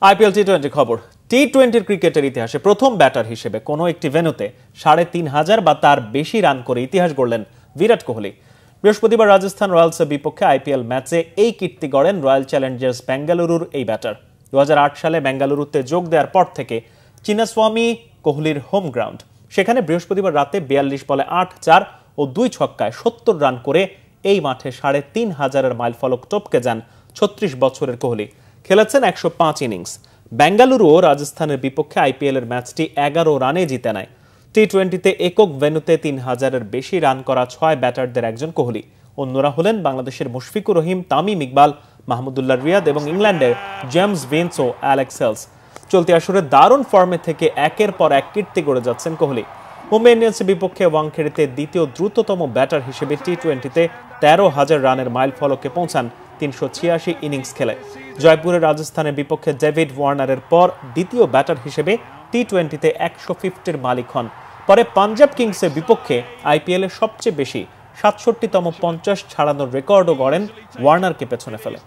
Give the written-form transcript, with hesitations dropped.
IPL টি-20 খবর। টি-20 ক্রিকেটের ইতিহাসে প্রথম ব্যাটার হিসেবে কোনো একটি ভেন্যুতে ৩৫০০ বা তার বেশি রান করে ইতিহাস গড়লেন বিরাট কোহলি। বৃহস্পতিবার রাজস্থান রয়্যালসের বিপক্ষে আইপিএল ম্যাচে এই কীর্তি গড়েন রয়্যাল চ্যালেঞ্জার্স বেঙ্গালুরুর এই ব্যাটার। ২০০৮ সালে বেঙ্গালুরুতে যোগ দেওয়ার পর থেকে চিন্নাস্বামী কোহলির হোম গ্রাউন্ড। সেখানে বৃহস্পতিবার রাতে ৪২ বলে ৮-৪ ও ২ ছক্কায় ৭০ রান করে এই মাঠে ৩৫০০ মাইল ফলক টপকে যান ৩৬ বছরের কোহলি। খেলেছেন ১০৫ ইনিংস। বেঙ্গালুরু ও রাজস্থানের বিপক্ষে আইপিএলের ম্যাচটি ১১ রানে জিতে নেয়। টি-20তে একক ভেন্যুতে ৩০০০-এর বেশি রান করা ৬ ব্যাটারদের একজন কোহলি। অন্যরা হলেন বাংলাদেশের মুশফিকুর রহিম, তামিম ইকবাল, মাহমুদুল্লাহ রিয়াদ এবং ইংল্যান্ডের জেমস ভিন্স ও অ্যালেক্স হেলস। চলতি আসরে দারুণ ফর্মে থেকে একের পর এক কীর্তি গড়ে যাচ্ছেন কোহলি। মুম্বাই ইন্ডিয়ান্সের বিপক্ষে ওয়াংখেড়েতে দ্বিতীয় দ্রুততম ব্যাটার হিসেবে টি-20তে ১৩,০০০ রানের মাইল ফলকে পৌঁছান ৩৮৬ ইনিংস খেলে। জয়পুরের রাজস্থানের বিপক্ষে ডেভিড ওয়ার্নারের পর দ্বিতীয় ব্যাটার হিসেবে টি-20তে ১৫০-র মালিক হন। পরে পাঞ্জাব কিংসের বিপক্ষে আইপিএলের সবচেয়ে বেশি ৬৭তম ৫০ ছাড়ানোর রেকর্ডও গড়েন ওয়ার্নারকে পেছনে ফেলে।